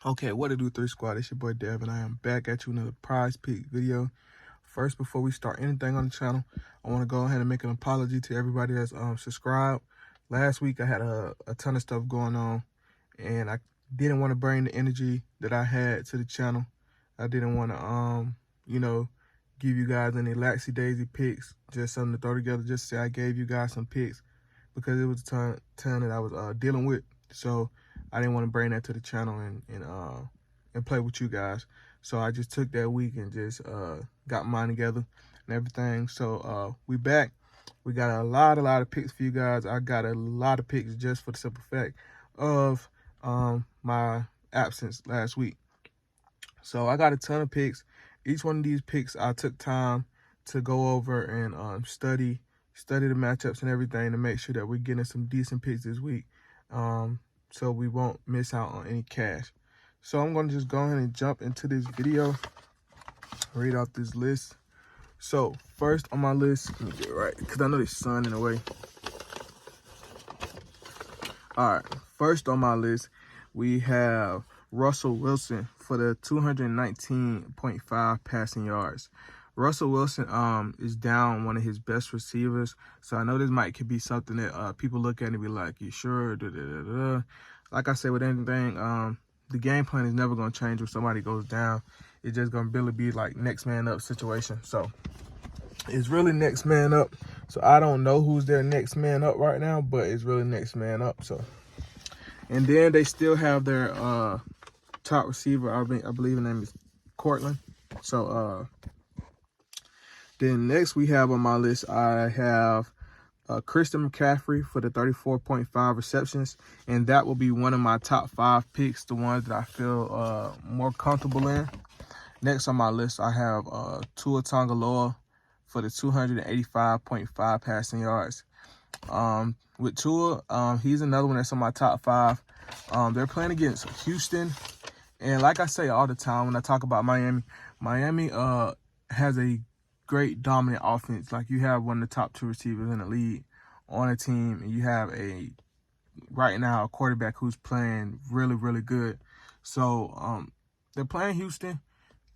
Okay, what to do, Three Squad? It's your boy Dev, and I am back at you with another prize pick video. First, before we start anything on the channel, I want to go ahead and make an apology to everybody that's subscribed. Last week, I had a ton of stuff going on, and I didn't want to bring the energy that I had to the channel. I didn't want to, give you guys any laxy-daisy picks, just something to throw together, just to say I gave you guys some picks, because it was a ton that I was dealing with. So I didn't want to bring that to the channel and play with you guys. So I just took that week and just got mine together and everything. So we back. We got a lot of picks for you guys. I got a lot of picks just for the simple fact of my absence last week. So I got a ton of picks. Each one of these picks I took time to go over and study the matchups and everything to make sure that we're getting some decent picks this week. So we won't miss out on any cash. So I'm going to just go ahead and jump into this video, read off this list. So first on my list, let me get it right, because I know there's sun in the way. All right, first on my list, we have Russell Wilson for the 219.5 passing yards. Russell Wilson is down one of his best receivers, so I know this could be something that people look at and be like, you sure? Like I said with anything, the game plan is never going to change when somebody goes down. It's just going to really be like next man up situation. So it's really next man up. So I don't know who's their next man up right now, but it's really next man up. So, and then they still have their top receiver. I believe his name is Cortland. So then next we have on my list, I have Christian McCaffrey for the 34.5 receptions, and that will be one of my top 5 picks, the ones that I feel more comfortable in. Next on my list, I have Tua Tagovailoa for the 285.5 passing yards. With Tua, he's another one that's on my top 5. They're playing against Houston, and like I say all the time when I talk about Miami has a great dominant offense. Like, you have one of the top 2 receivers in the league on a team, and you have right now a quarterback who's playing really good. So they're playing Houston.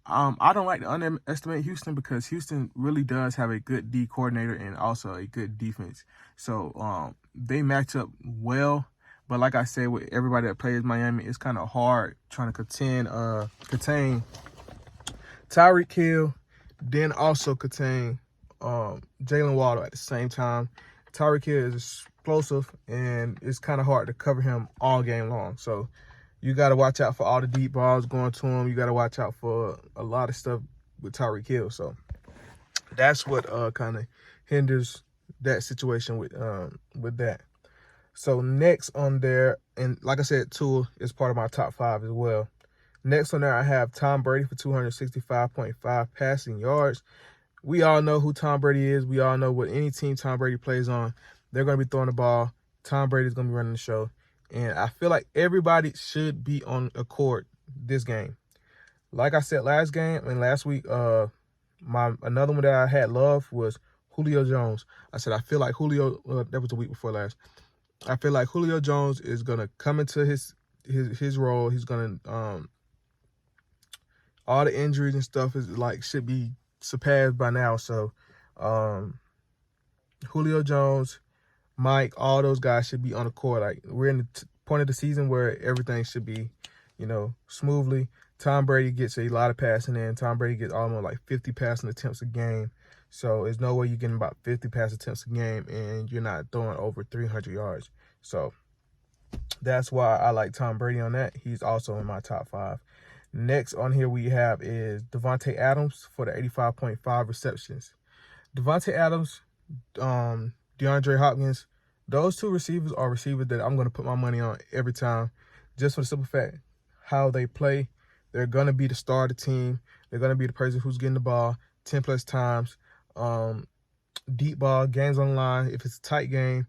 I don't like to underestimate Houston, because Houston really does have a good D coordinator and also a good defense. So they match up well. But like I said, with everybody that plays Miami, it's kind of hard trying to contain Tyreek Hill, then also contain Jalen Waddle at the same time. Tyreek Hill is explosive, and it's kind of hard to cover him all game long. So you got to watch out for all the deep balls going to him. You got to watch out for a lot of stuff with Tyreek Hill. So that's what kind of hinders that situation with that. So next on there, and like I said, Tua is part of my top 5 as well. Next on there, I have Tom Brady for 265.5 passing yards. We all know who Tom Brady is. We all know what any team Tom Brady plays on, they're going to be throwing the ball. Tom Brady's going to be running the show. And I feel like everybody should be on accord this game. Like I said last week, another one that I had love was Julio Jones. I said I feel like Julio, that was the week before last. I feel like Julio Jones is going to come into his role. He's going to all the injuries and stuff should be surpassed by now. So Julio Jones, Mike, all those guys should be on the court. Like, we're in the point of the season where everything should be, smoothly. Tom Brady gets a lot of passing in. Tom Brady gets almost like 50 passing attempts a game. So there's no way you're getting about 50 pass attempts a game and you're not throwing over 300 yards. So that's why I like Tom Brady on that. He's also in my top 5. Next on here we have is Devontae Adams for the 85.5 receptions. Devontae Adams, DeAndre Hopkins, those 2 receivers are receivers that I'm going to put my money on every time, just for the simple fact how they play. They're going to be the star of the team. They're going to be the person who's getting the ball 10+ times. Deep ball, games on the line. If it's a tight game,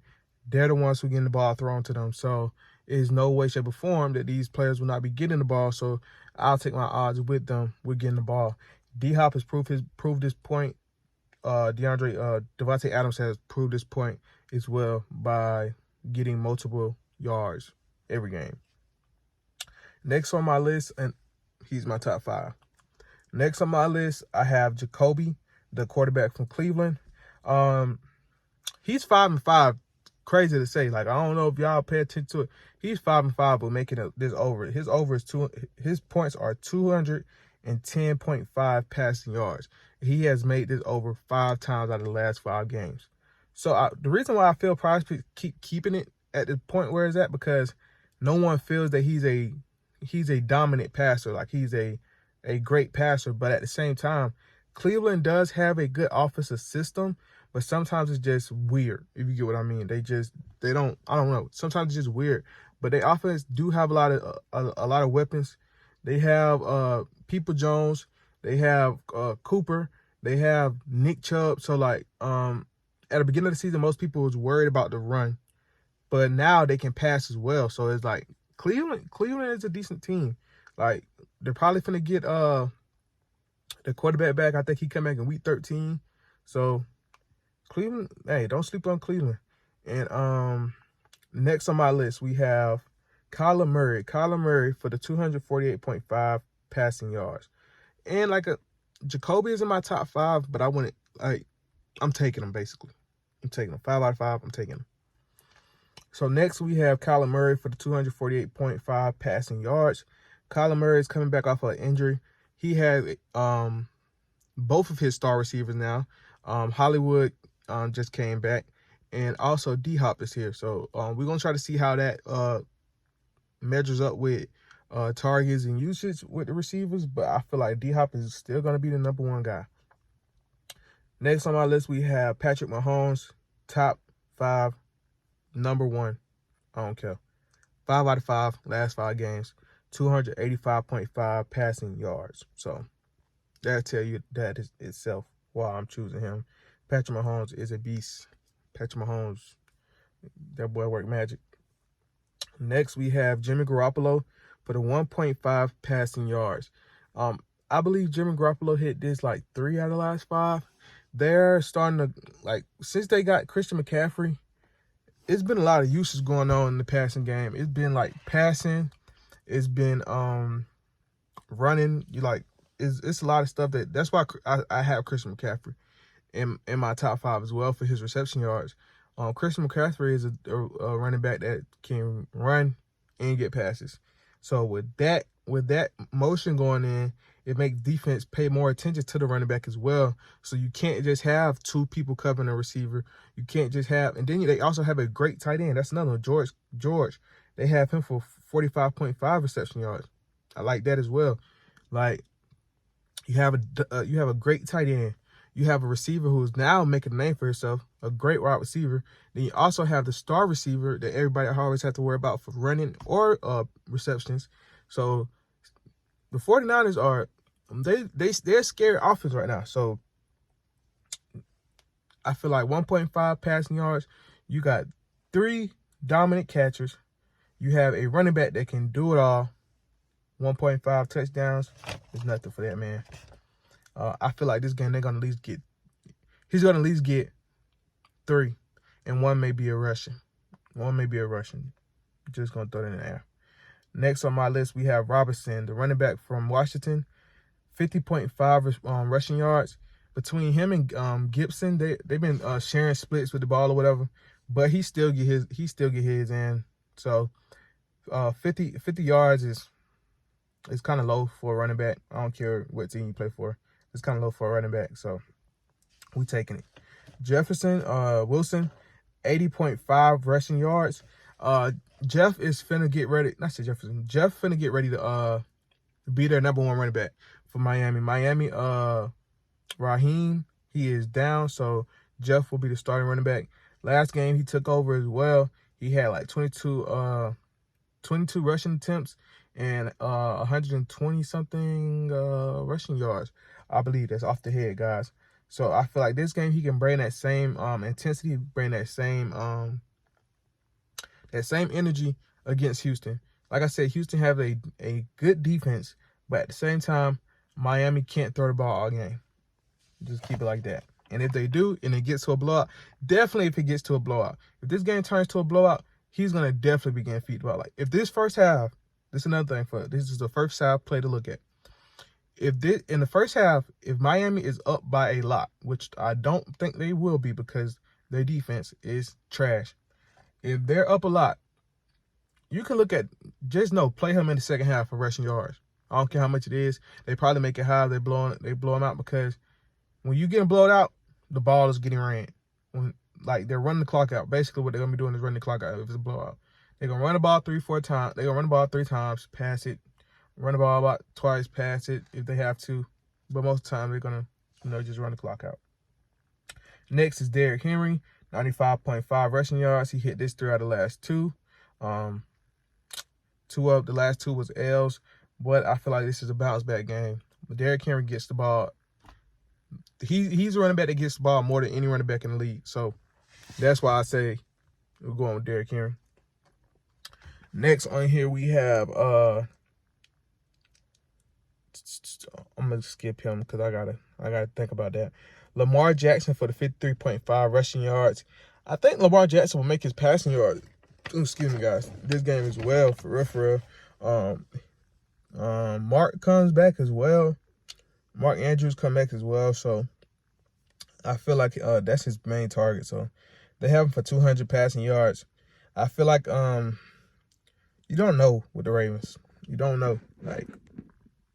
they're the ones who are getting the ball thrown to them. So there's no way, shape, or form that these players will not be getting the ball. So I'll take my odds with them with getting the ball. D-Hop has proved this point. Devontae Adams has proved this point as well by getting multiple yards every game. Next on my list, and he's my top 5. Next on my list, I have Jacoby, the quarterback from Cleveland. He's 5-5. Crazy to say. Like, I don't know if y'all pay attention to it. He's 5-5, but making this over. His over is his points are 210.5 passing yards. He has made this over 5 times out of the last 5 games. So the reason why I feel Prizepicks keep keeping it at the point where it's at, because no one feels that he's a dominant passer, like he's a great passer. But at the same time, Cleveland does have a good offensive system, but sometimes it's just weird, if you get what I mean. I don't know. Sometimes it's just weird. But their offense do have a lot of weapons. They have People Jones, they have Cooper, they have Nick Chubb. So like at the beginning of the season, most people was worried about the run, but now they can pass as well. So it's like Cleveland is a decent team. Like, they're probably finna get the quarterback back. I think he come back in week 13. So Cleveland, hey, don't sleep on Cleveland. And next on my list, we have Kyler Murray. Kyler Murray for the 248.5 passing yards. And Jacoby is in my top 5, but I'm taking him basically. I'm taking him 5 out of 5. I'm taking him. So next we have Kyler Murray for the 248.5 passing yards. Kyler Murray is coming back off of an injury. He has both of his star receivers now. Hollywood just came back, and also D-Hop is here. So we're going to try to see how that measures up with targets and usage with the receivers, but I feel like D-Hop is still going to be the number 1 guy. Next on my list, we have Patrick Mahomes, top 5, number 1. I don't care. 5 out of 5, last 5 games, 285.5 passing yards. So that'll tell you that itself why I'm choosing him. Patrick Mahomes is a beast. Patrick Mahomes, that boy work magic. Next, we have Jimmy Garoppolo for the 1.5 passing yards. I believe Jimmy Garoppolo hit this like 3 out of the last 5. They're starting to, since they got Christian McCaffrey, it's been a lot of usage going on in the passing game. It's been passing. It's been running. It's a lot of stuff that's why I have Christian McCaffrey in my top 5 as well for his reception yards. Christian McCaffrey is a running back that can run and get passes. So with that motion going in, it makes defense pay more attention to the running back as well. So you can't just have 2 people covering a receiver. You can't just have, and then they also have a great tight end. That's another one, George. They have him for 45.5 reception yards. I like that as well. You have a great tight end. You have a receiver who's now making a name for himself, a great wide receiver. Then you also have the star receiver that everybody always have to worry about for running or receptions. So the 49ers are they're scary offense right now. So I feel like 1.5 passing yards. You got 3 dominant catchers. You have a running back that can do it all. 1.5 touchdowns is nothing for that man. I feel like this game he's gonna at least get 3, and 1 may be a rushing. Just gonna throw it in the air. Next on my list, we have Robinson, the running back from Washington, 50.5 rushing yards. Between him and Gibson, they've been sharing splits with the ball or whatever, but he still get his in. So 50 yards is kind of low for a running back. I don't care what team you play for. It's kind of low for a running back, so we taking it. Wilson, 80.5 rushing yards. Jeff is finna get ready. Jeff finna get ready to be their number 1 running back for Miami. Raheem, he is down, so Jeff will be the starting running back. Last game he took over as well. He had 22 rushing attempts and 120 something rushing yards. I believe that's off the head, guys. So I feel like this game he can bring that same intensity, bring that same energy against Houston. Like I said, Houston have a good defense, but at the same time, Miami can't throw the ball all game. Just keep it like that. And if they do, and it gets to a blowout, definitely if it gets to a blowout. If this game turns to a blowout, he's going to definitely be getting feet the ball. If this first half, This is another thing this is the first half play to look at. In the first half, if Miami is up by a lot, which I don't think they will be because their defense is trash. If they're up a lot, you can look at, just know, play him in the second half for rushing yards. I don't care how much it is. They probably make it high. They blow them out, because when you get blown out, the ball is getting ran. Like, they're running the clock out. Basically, what they're going to be doing is running the clock out if it's a blowout. They're going to run the ball 3-4 times. They're going to run the ball 3 times, pass it. Run the ball about twice, pass it if they have to. But most of the time, they're going to, just run the clock out. Next is Derrick Henry, 95.5 rushing yards. He hit this 3 out of the last 2. 2 of the last 2 was L's. But I feel like this is a bounce-back game. But Derrick Henry gets the ball. He's a running back that gets the ball more than any running back in the league. So that's why I say we're going with Derrick Henry. Next on here, we have... I'm gonna skip him because I gotta think about that. Lamar Jackson for the 53.5 rushing yards. I think Lamar Jackson will make his passing yards. Excuse me, guys. This game as well, for real. Mark comes back as well. Mark Andrews come back as well. So I feel like that's his main target. So they have him for 200 passing yards. I feel like you don't know with the Ravens. You don't know. Like,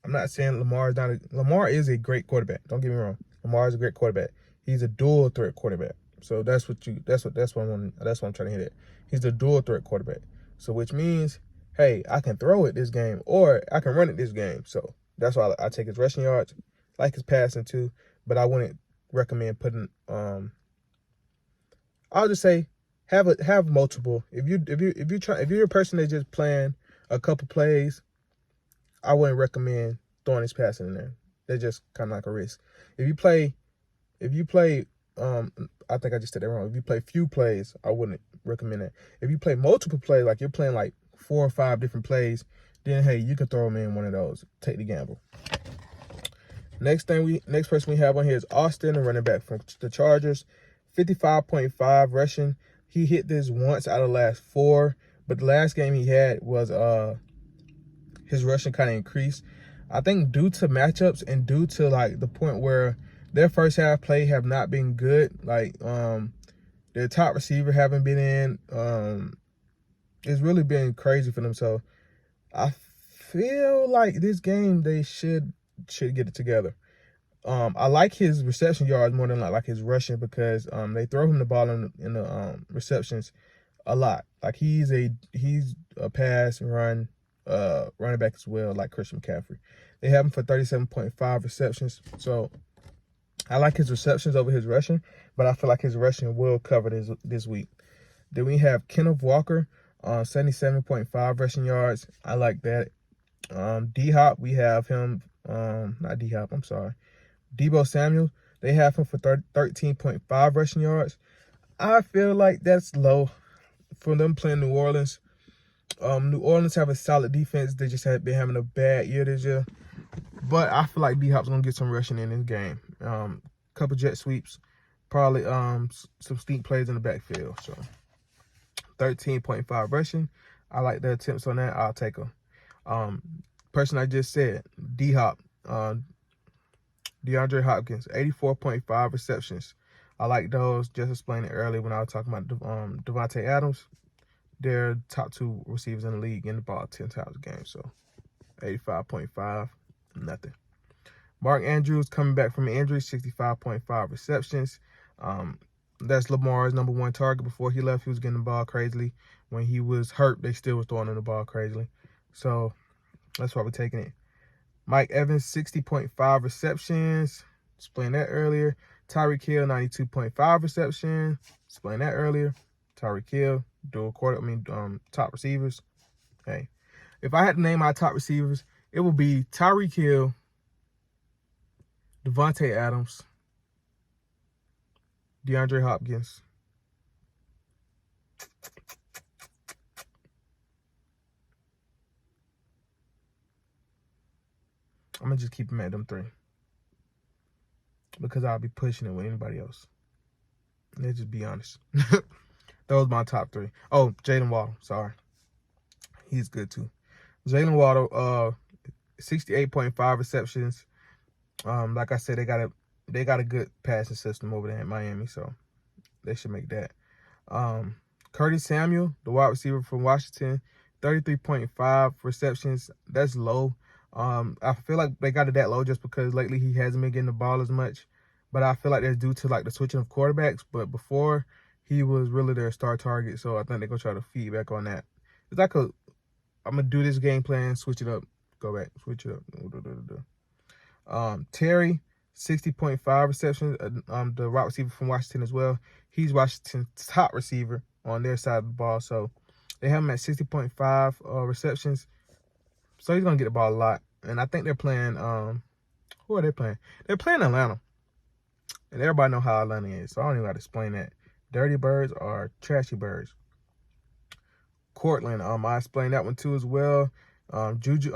I'm not saying Lamar is a great quarterback. Don't get me wrong. Lamar is a great quarterback. He's a dual threat quarterback. So that's what I'm trying to hit at. He's a dual threat quarterback. So which means, hey, I can throw it this game or I can run it this game. So that's why I take his rushing yards, like his passing too. But I wouldn't recommend putting. I'll just say have multiple. If you're a person that's just playing a couple plays, I wouldn't recommend throwing his passing in there. They're just kind of like a risk. If you play, I think I just said that wrong. If you play few plays, I wouldn't recommend that. If you play multiple plays, like you're playing like 4 or 5 different plays, then hey, you can throw him in one of those. Take the gamble. Next person we have on here is Austin, a running back from the Chargers, 55.5 rushing. He hit this once out of the last 4, but the last game he had was his rushing kind of increased. I think due to matchups and due to like the point where their first half play have not been good. Like their top receiver haven't been in. It's really been crazy for them. So I feel like this game they should get it together. I like his reception yards more than like his rushing, because they throw him the ball in the receptions a lot. Like he's a pass and run running back as well, like Christian McCaffrey. They have him for 37.5 receptions. So I like his receptions over his rushing, but I feel like his rushing will cover this week. Then we have Kenneth Walker, 77.5 rushing yards. I like that. D-Hop, we have him, not D-Hop, I'm sorry. Deebo Samuel, they have him for 13.5 rushing yards. I feel like that's low for them playing New Orleans. New Orleans have a solid defense. They just have been having a bad year this year. But I feel like D-Hop's going to get some rushing in this game. Couple jet sweeps, probably some steep plays in the backfield. So 13.5 rushing. I like the attempts on that. I'll take them. Person I just said, D-Hop, DeAndre Hopkins, 84.5 receptions. I like those. Just explained it earlier when I was talking about Devontae Adams. They're top 2 receivers in the league, in the ball 10 times a game. So 85.5, nothing. Mark Andrews coming back from an injury, 65.5 receptions. That's Lamar's number 1 target. Before he left, he was getting the ball crazily. When he was hurt, they still was throwing him the ball crazily. So that's why we're taking it. Mike Evans, 60.5 receptions. Explained that earlier. Tyreek Hill, 92.5 receptions. Explained that earlier. Tyreek Hill, top receivers. Hey, if I had to name my top receivers, it would be Tyreek Hill, Devontae Adams, DeAndre Hopkins, I'm going to just keep them at them 3. Because I'll be pushing it with anybody else. Let's just be honest. Those are my top 3. Oh, Jayden Waddle. Sorry. He's good too. Jalen Waddle, 68.5 receptions. Like I said, they got a good passing system over there in Miami, so they should make that. Curtis Samuel, the wide receiver from Washington, 33.5 receptions. That's low. I feel like they got it that low just because lately he hasn't been getting the ball as much. But I feel like that's due to like the switching of quarterbacks. But before, he was really their star target. So I think they're gonna try to feed back on that. It's like I'm gonna do this game plan, switch it up, go back, switch it up. Terry, 60.5 receptions. The wide receiver from Washington as well. He's Washington's top receiver on their side of the ball. So they have him at 60.5 receptions. So he's gonna get the ball a lot. And I think they're playing. Who are they playing? They're playing Atlanta, and everybody know how Atlanta is. So I don't even got to explain that. Dirty birds or trashy birds. Cortland, I explained that one too as well. Not Juju,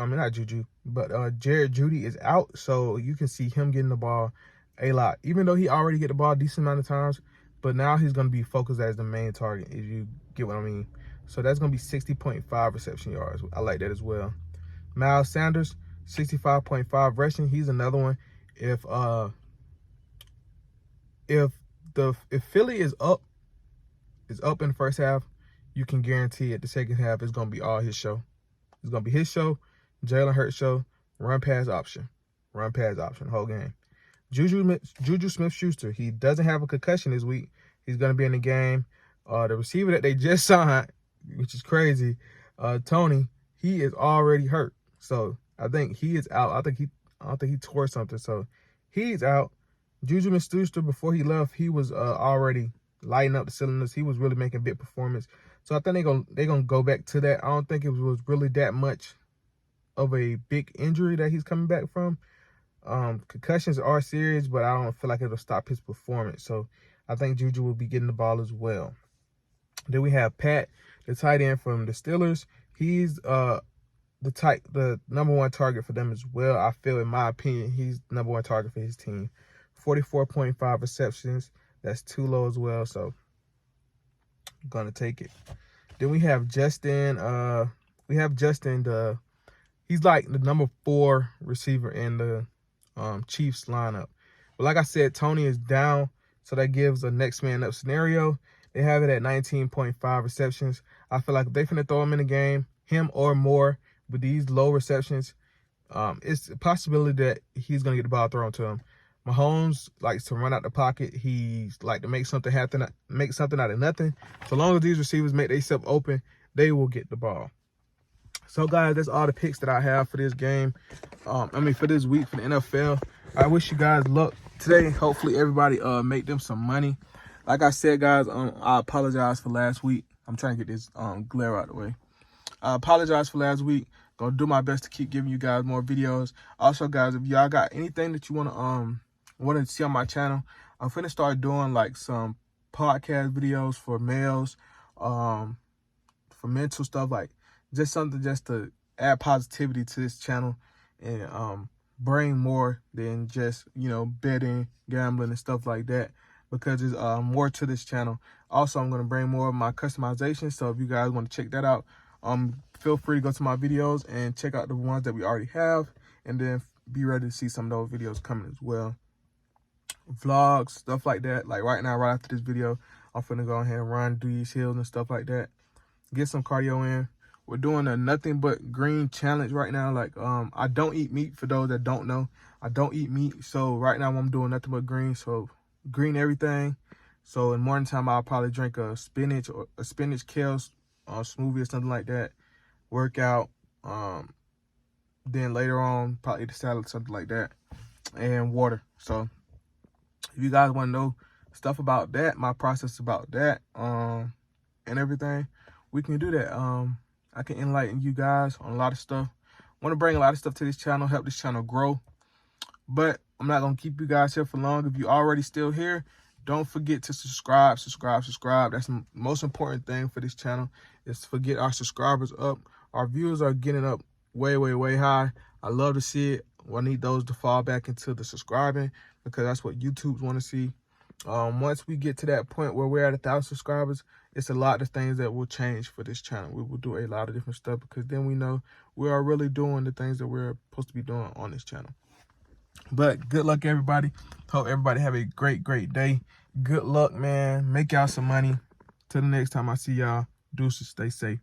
but Jared Jeudy is out, so you can see him getting the ball a lot. Even though he already get the ball a decent amount of times, but now he's going to be focused as the main target, if you get what I mean. So that's going to be 60.5 reception yards. I like that as well. Miles Sanders, 65.5 rushing. He's another one. If Philly is up in the first half, you can guarantee at the second half it's going to be all his show. It's going to be his show, Jalen Hurts show, run pass option, whole game. Juju Smith-Schuster, he doesn't have a concussion this week. He's going to be in the game. The receiver that they just signed, which is crazy, Tony, he is already hurt. So I think he is out. I don't think he tore something. So he's out. Juju Smith-Schuster, before he left, he was already lighting up the cylinders. He was really making big performance. So I think they're gonna go back to that. I don't think it was really that much of a big injury that he's coming back from. Concussions are serious, but I don't feel like it'll stop his performance. So I think Juju will be getting the ball as well. Then we have Pat, the tight end from the Steelers. He's the number one target for them as well. I feel, in my opinion, he's the number one target for his team. 44.5 receptions. That's too low as well, so I'm gonna take it. Then we have Justin. He's like the number 4 receiver in the Chiefs lineup. But like I said, Tony is down, so that gives a next man up scenario. They have it at 19.5 receptions. I feel like if they finna throw him in the game, him or more, with these low receptions, it's a possibility that he's gonna get the ball thrown to him. Mahomes likes to run out the pocket. He's like to make something happen, make something out of nothing. So long as these receivers make themselves open, they will get the ball. So guys, that's all the picks that I have for this game. For this week for the NFL. I wish you guys luck today. Hopefully everybody make them some money. Like I said, guys, I apologize for last week. I'm trying to get this glare out of the way. I apologize for last week. Gonna do my best to keep giving you guys more videos. Also, guys, if y'all got anything that you want to see on my channel, I'm finna start doing like some podcast videos for males, for mental stuff, like just something just to add positivity to this channel and bring more than just, betting, gambling, and stuff like that, because there's more to this channel. Also, I'm gonna bring more of my customization. So if you guys want to check that out, feel free to go to my videos and check out the ones that we already have, and then be ready to see some of those videos coming as well. Vlogs, stuff like that. Like right now, right after this video, I'm finna go ahead and run, do these hills and stuff like that. Get some cardio in. We're doing a nothing but green challenge right now. Like, I don't eat meat. For those that don't know, I don't eat meat. So right now I'm doing nothing but green. So green everything. So in morning time, I'll probably drink a spinach kale smoothie or something like that. Workout. Then later on, probably eat a salad, something like that, and water. So if you guys want to know stuff about that, my process about that, and everything, we can do that. I can enlighten you guys on a lot of stuff. I want to bring a lot of stuff to this channel, help this channel grow. But I'm not going to keep you guys here for long. If you're already still here, don't forget to subscribe. That's the most important thing for this channel, is to get our subscribers up. Our views are getting up way, way, way high. I love to see it. I need those to fall back into the subscribing, because that's what YouTube's want to see. Once we get to that point where we're at 1,000 subscribers, it's a lot of things that will change for this channel. We will do a lot of different stuff because then we know we are really doing the things that we're supposed to be doing on this channel. But good luck, everybody. Hope everybody have a great day. Good luck, man. Make y'all some money. Till the next time I see y'all, deuces, stay safe.